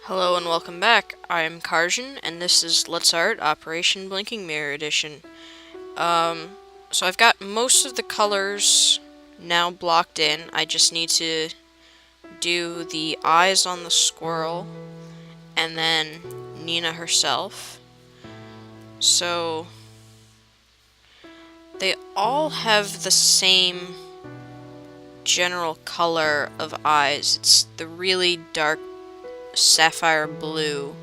Hello and welcome back. I'm Karjan, and this is Let's Art Operation Blinking Mirror Edition. So I've got most of the colors now blocked in. I just need to do the eyes on the squirrel, and then Nina herself. So they all have the same general color of eyes. It's the really dark sapphire blue.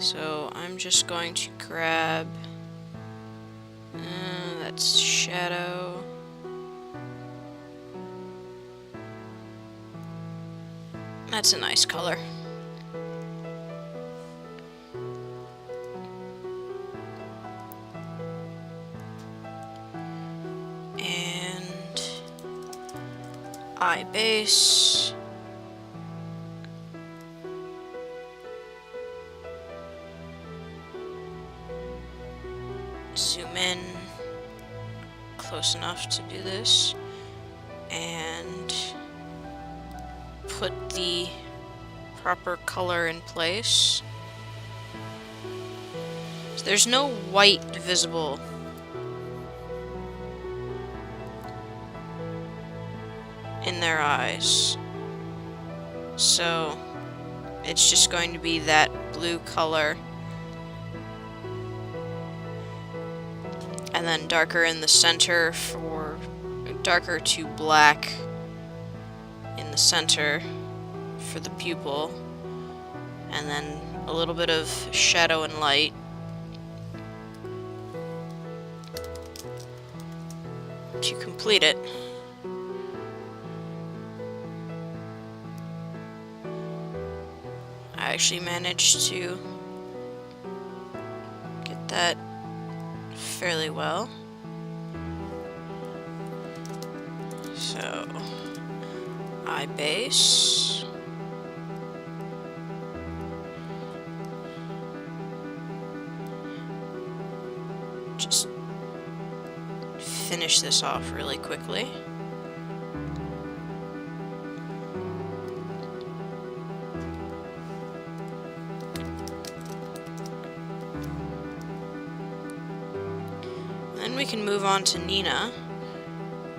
So I'm just going to grab that's shadow. That's a nice color. And eye base. Zoom in close enough to do this and put the proper color in place. So there's no white visible in their eyes, so it's just going to be that blue color. And then darker in the center for darker to black in the center for the pupil, and then a little bit of shadow and light. To complete it. I actually managed to get that fairly well. So, eye base. Just finish this off really quickly. Then we can move on to Nina,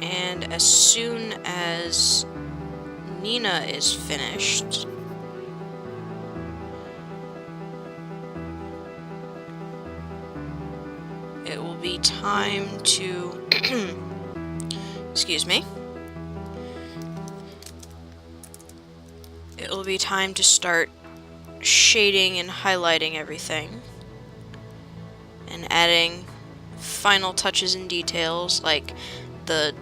and as soon as Nina is finished, it will be time to excuse me. It will be time to start shading and highlighting everything and adding final touches and details, like the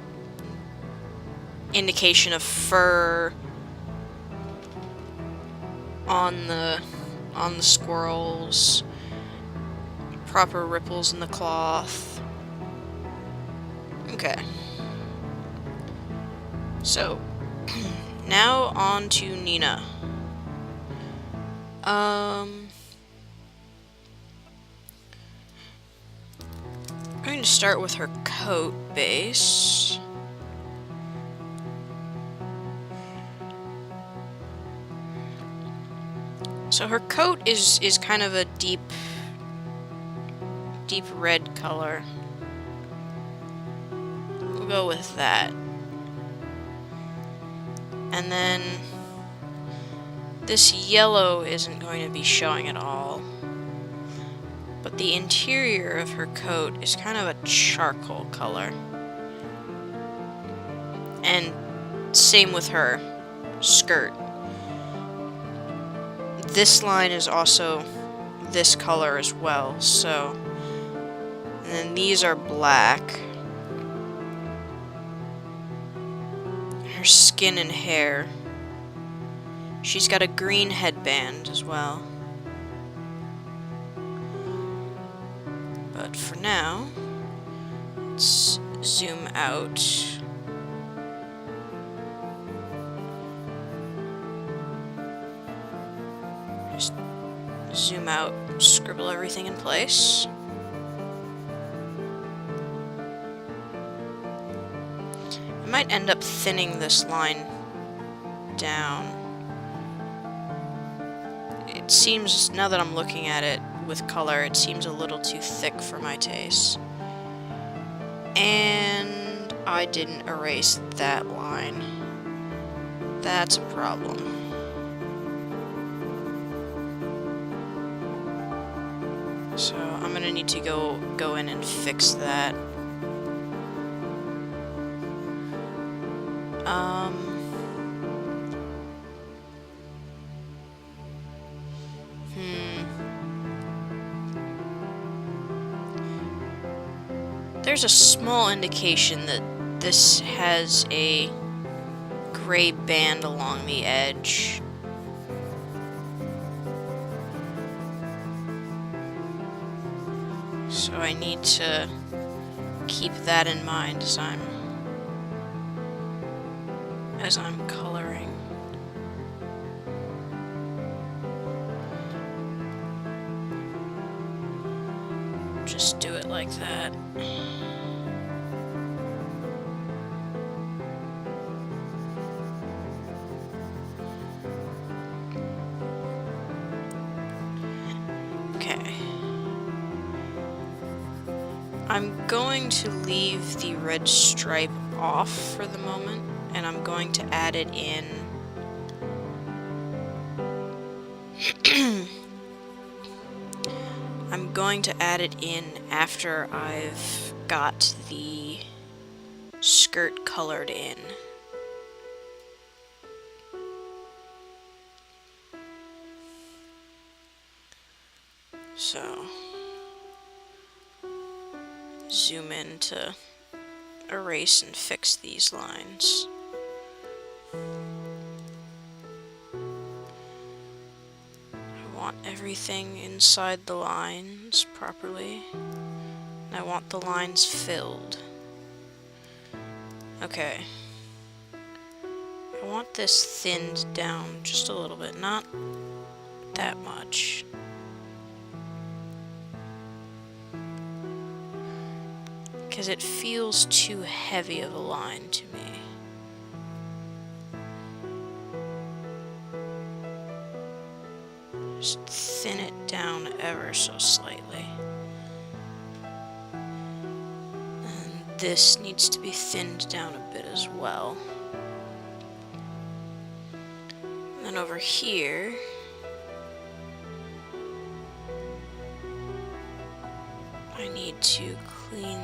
indication of fur on the squirrels, proper ripples in the cloth. Okay. So now on to Nina. I'm going to start with her coat base. So her coat is kind of a deep red color. We'll go with that. And then this yellow isn't going to be showing at all. But the interior of her coat is kind of a charcoal color. And same with her skirt. This line is also this color as well, so. And then these are black. Her skin and hair. She's got a green headband as well. But for now, let's zoom out. Just zoom out, scribble everything in place. I might end up thinning this line down. it seems, now that I'm looking at it with color, it seems a little too thick for my taste. And I didn't erase that line. That's a problem. So I'm gonna need to go in and fix that. There's a small indication that this has a gray band along the edge. So I need to keep that in mind as I'm coloring. Just do it like that. Okay. I'm going to leave the red stripe off for the moment, and I'm going to add it in. I'm going to add it in after I've got the skirt colored in. So, zoom in to erase and fix these lines. I want everything inside the lines properly, and I want the lines filled. Okay. I want this thinned down just a little bit, not that much. Because it feels too heavy of a line to me. Just thin it down ever so slightly. And this needs to be thinned down a bit as well. And then over here, I need to clean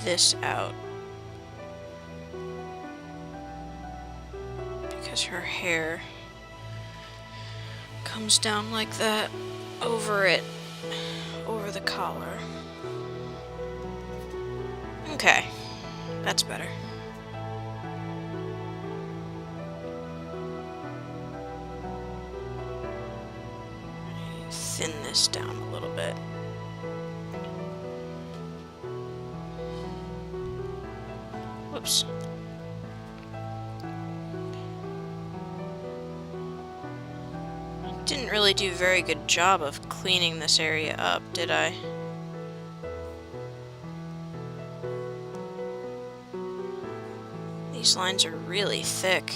this out because her hair comes down like that over the collar. Okay, that's better. Thin this down a little bit. Whoops. Didn't really do a very good job of cleaning this area up, did I? These lines are really thick.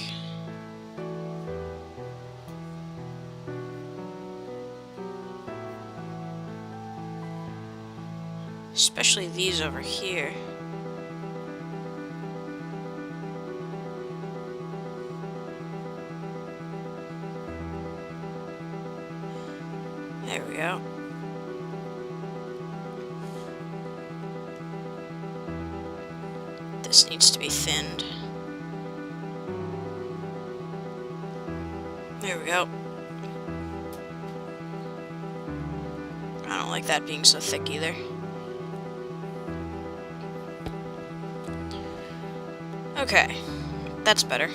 Especially these over here. There we go. This needs to be thinned. There we go. I don't like that being so thick either. Okay, that's better.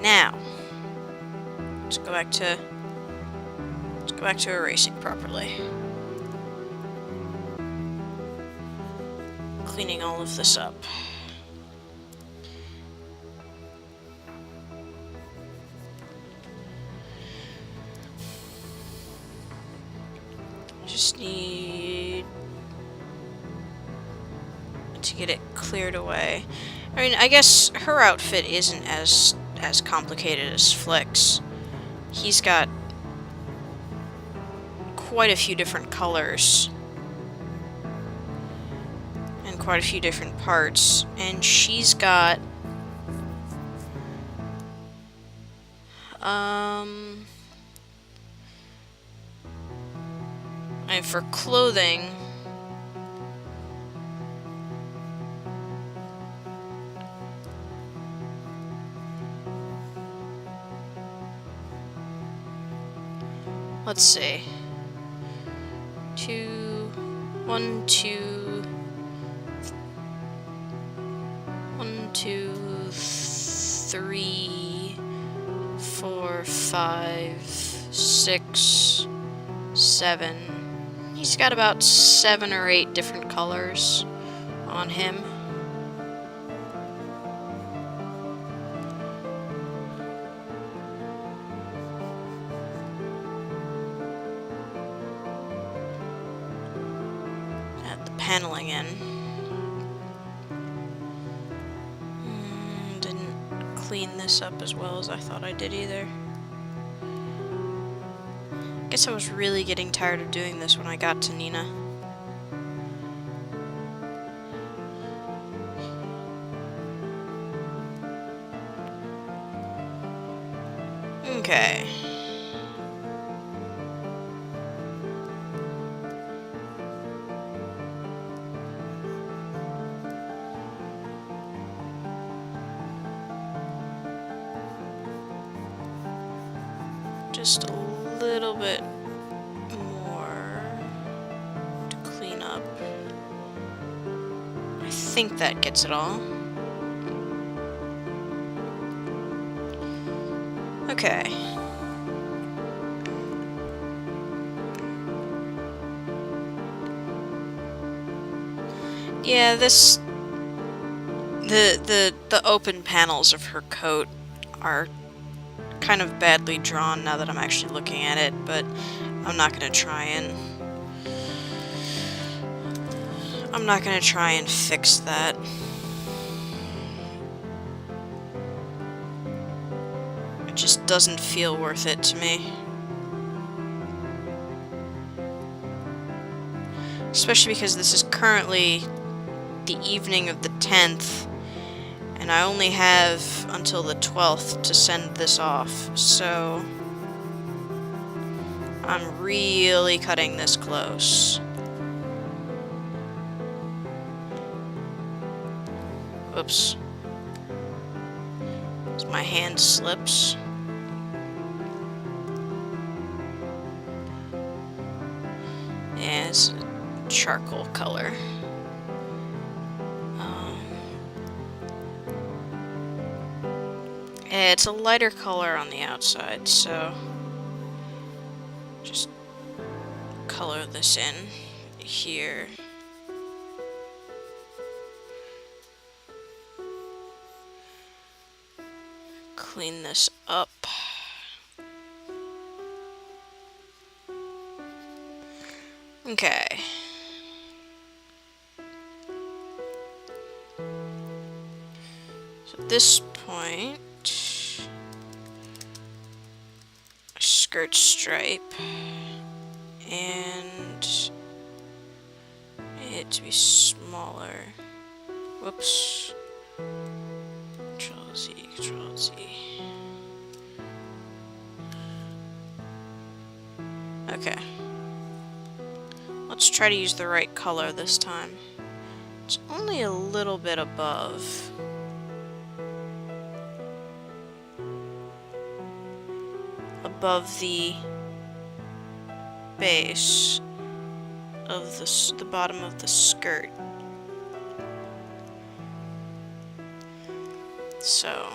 Now, let's go back to erasing properly. Cleaning all of this up. Just need to get it cleared away. I mean, I guess her outfit isn't as complicated as Flick's. he's got quite a few different colors and quite a few different parts, and she's got and for clothing, let's see. 1, 2, 3, 4, 5, 6, 7. He's got about 7 or 8 different colors on him. Add the paneling in. Didn't clean this up as well as I thought I did either. Guess I was really getting tired of doing this when I got to Nina. Okay. Just a little bit more to clean up. I think that gets it all. Okay. Yeah, the open panels of her coat are kind of badly drawn now that I'm actually looking at it, but I'm not gonna try and fix that. It just doesn't feel worth it to me. Especially because this is currently the evening of the 10th, and I only have until the 12th to send this off, so I'm really cutting this close. Oops. As my hand slips. Yeah, it's a charcoal color. It's a lighter color on the outside, so just color this in here. Clean this up. Okay. So at this point, a skirt stripe, and it to be smaller. Whoops. Control Z, Control Z. Okay. Let's try to use the right color this time. It's only a little bit above. Above the base of the bottom of the skirt. So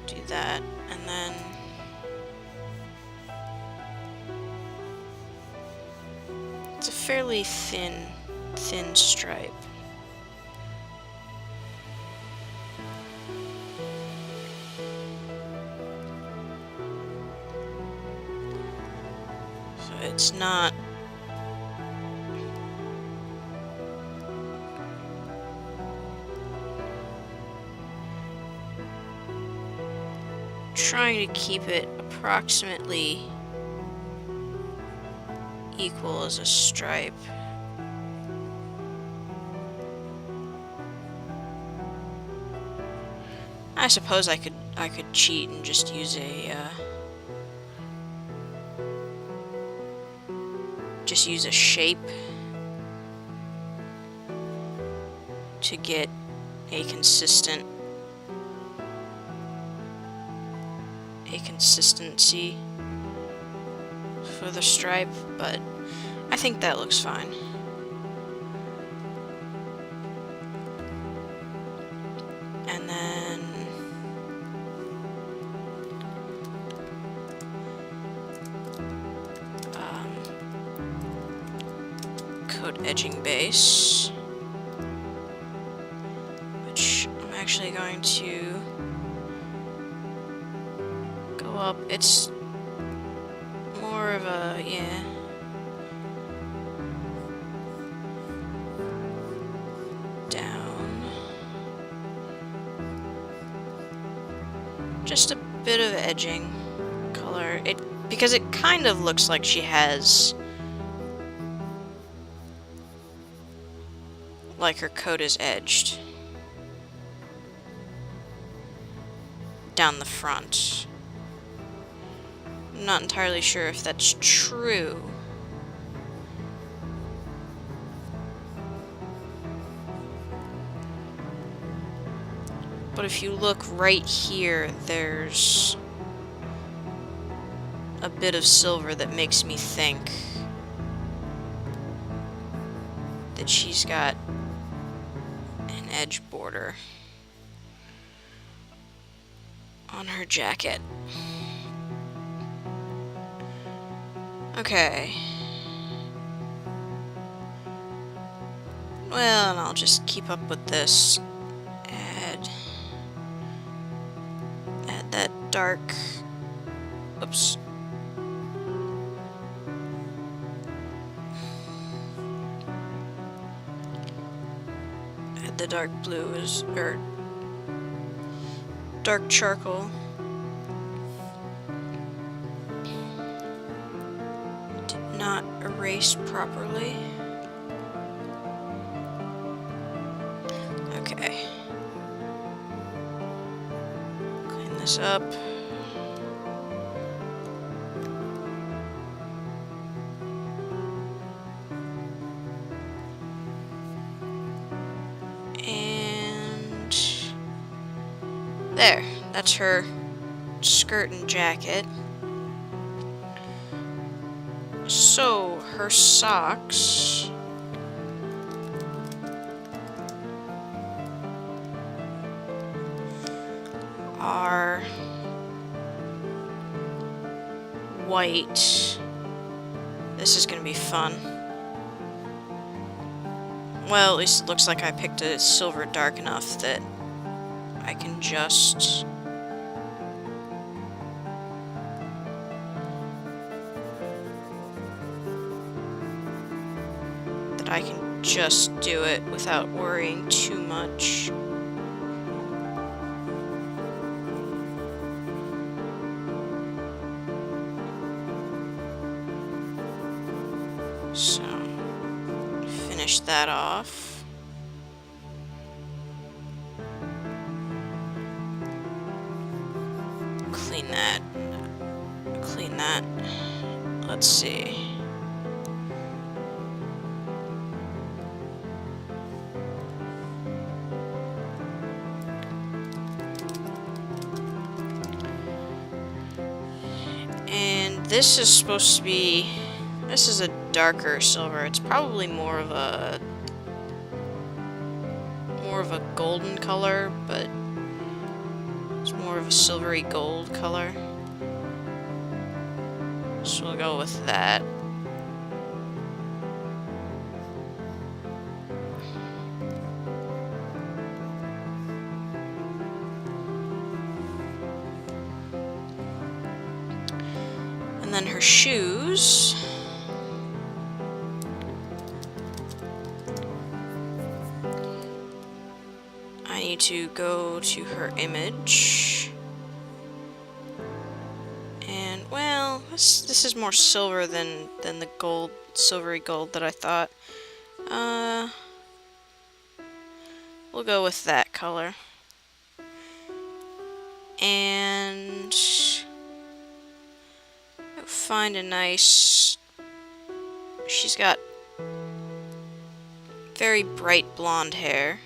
do that, and then it's a fairly thin stripe. So it's not trying to keep it approximately equal as a stripe. I suppose I could cheat and just use a shape to get a consistency for the stripe, but I think that looks fine. And then coat edging base, which I'm actually going to go up. It's more of a, yeah. Down. Just a bit of edging color. Because it kind of looks like she has, like her coat is edged down the front. I'm not entirely sure if that's true. But if you look right here, there's a bit of silver that makes me think that she's got an edge border on her jacket. Okay. Well, and I'll just keep up with this. Add that dark. Oops. Add the dark blue or dark charcoal. Did not erase properly. Okay. Clean this up. And there. That's her skirt and jacket. So, her socks are white. This is gonna be fun. Well, at least it looks like I picked a silver dark enough that I can just do it without worrying too much. So, finish that off. Clean that. Clean that. Let's see. This is supposed to be, this is a darker silver. It's probably more of a golden color, but it's more of a silvery gold color. So we'll go with that. And then her shoes. I need to go to her image This is more silver than the gold, silvery gold that I thought. We'll go with that color. And find a nice... She's got very bright blonde hair.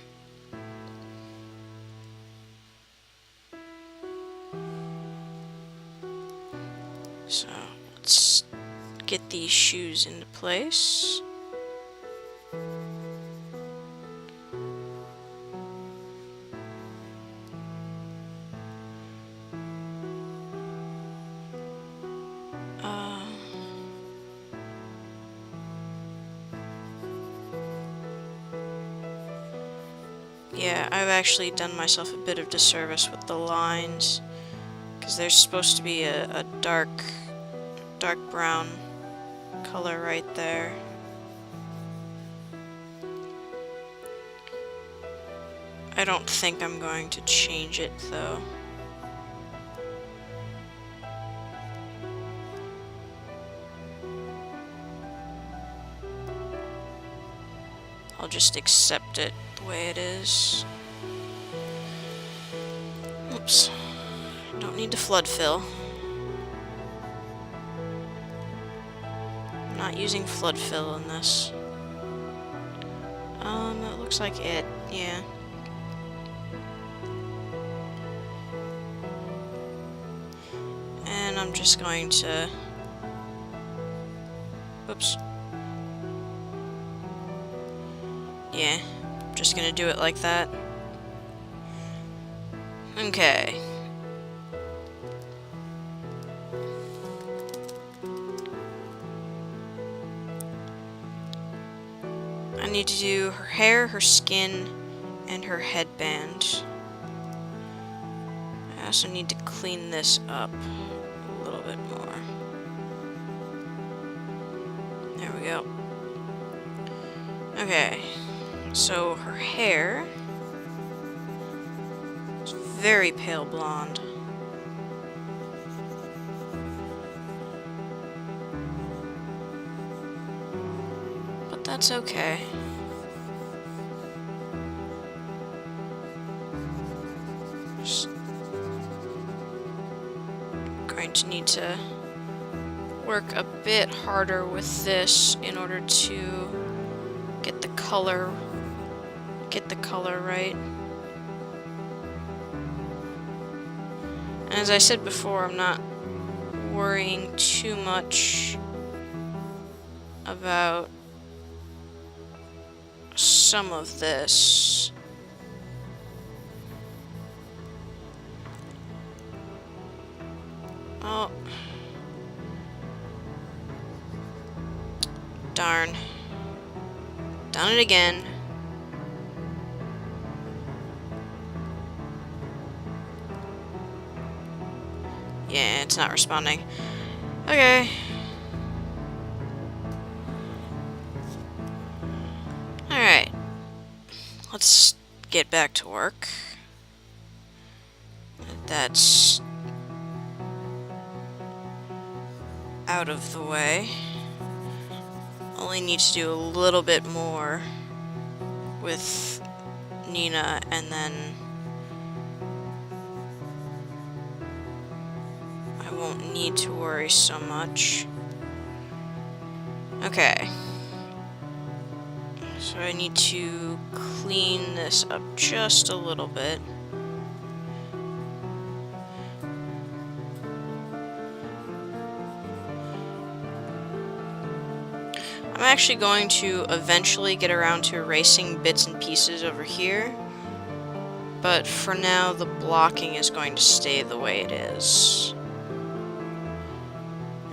So let's get these shoes into place. Yeah, I've actually done myself a bit of disservice with the lines, because there's supposed to be a dark brown color right there. I don't think I'm going to change it though. I'll just accept it the way it is. Oops. Don't need to flood fill. I'm not using flood fill in this. That looks like it, yeah. And I'm just going to... Oops. Yeah, just gonna do it like that. Okay. I need to do her hair, her skin, and her headband. I also need to clean this up a little bit more. There we go. Okay. So her hair is very pale blonde. But that's okay. Just going to need to work a bit harder with this in order to get the color right. And as I said before, I'm not worrying too much about some of this. Oh. Darn. Done it again. Yeah, it's not responding. Okay. Alright. Let's get back to work. That's out of the way. Only need to do a little bit more with Nina, and then I won't need to worry so much. Okay. So I need to clean this up just a little bit. I'm actually going to eventually get around to erasing bits and pieces over here, but for now the blocking is going to stay the way it is.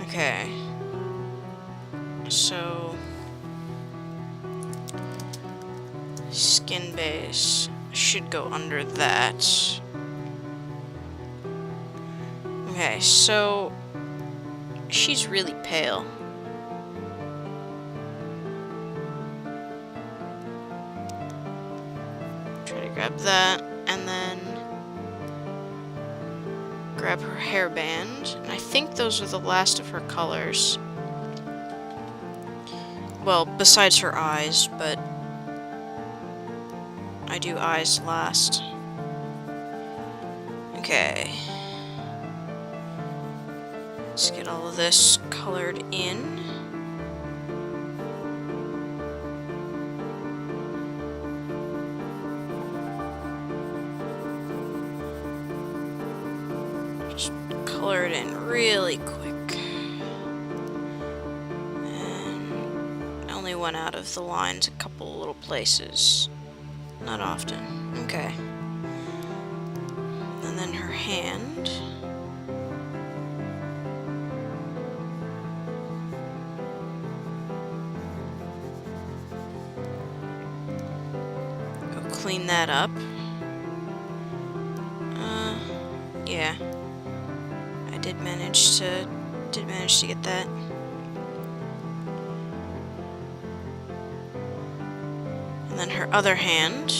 Okay. So skin base should go under that. Okay, so she's really pale. Try to grab that, and then grab her hairband, and I think those are the last of her colors. Well, besides her eyes, but I do eyes last. Okay. Let's get all of this colored in. Just color it in really quick. And I only went out of the lines a couple little places. Not often. Okay. And then her hand. Clean that up. Yeah. I did manage to get that. And then her other hand.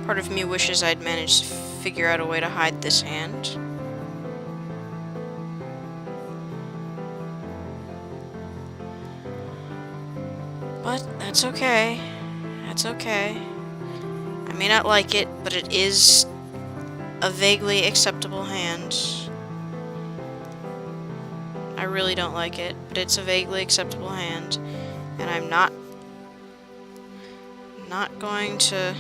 Part of me wishes I'd managed to figure out a way to hide this hand. But that's okay. That's okay. I may not like it, but it is a vaguely acceptable hand. I really don't like it, but it's a vaguely acceptable hand. And I'm not going to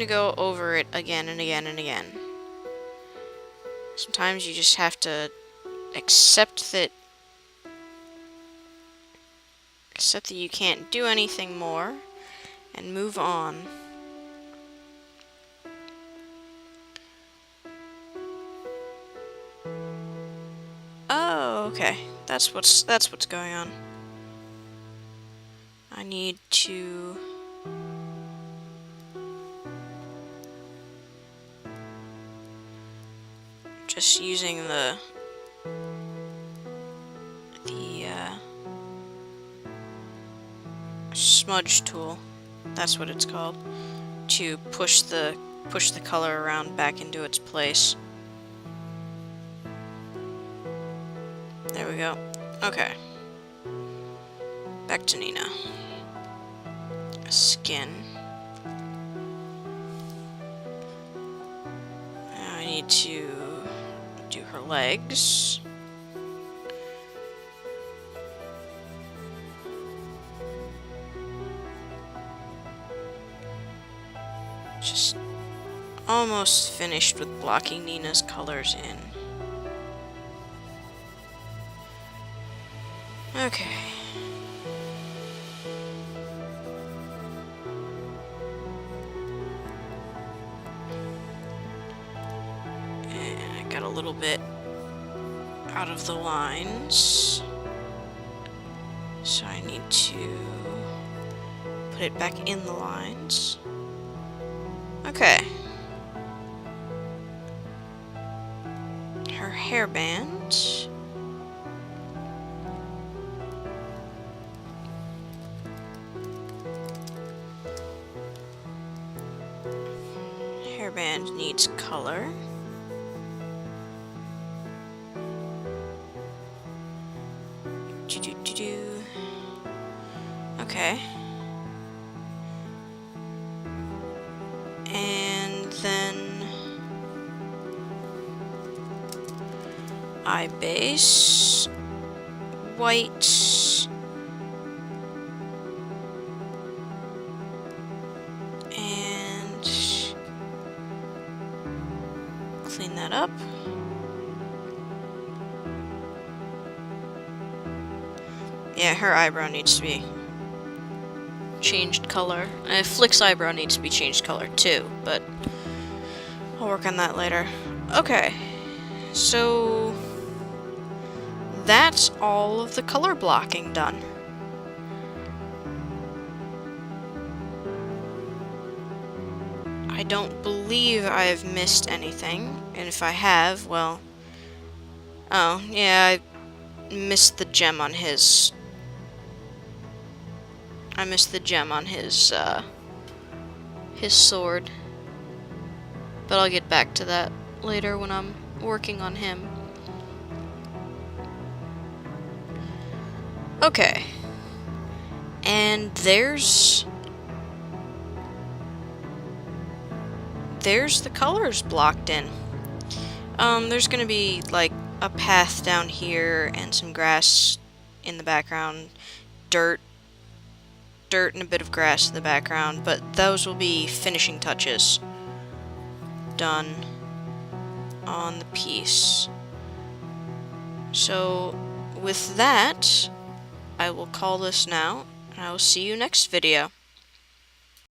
go over it again and again and again. Sometimes you just have to accept that you can't do anything more and move on. Oh, okay. That's what's going on. I need to just using the smudge tool, that's what it's called, to push the color around back into its place. There we go. Okay. Back to Nina. Skin. Now I need to do her legs. Just almost finished with blocking Nina's colors in. Okay. And I got a little bit out of the lines, so I need to put it back in the lines. Okay. Her hairband. Hairband needs color. Okay. And then eye base, white, and clean that up. Yeah, her eyebrow needs to be changed color. Flick's eyebrow needs to be changed color too, but I'll work on that later. Okay, so that's all of the color blocking done. I don't believe I've missed anything, and if I have, well... Oh, yeah, I missed the gem on his... his sword. But I'll get back to that later when I'm working on him. Okay. And there's the colors blocked in. There's gonna be like a path down here and some grass in the background, dirt and a bit of grass in the background, but those will be finishing touches done on the piece. So with that, I will call this now, and I will see you next video.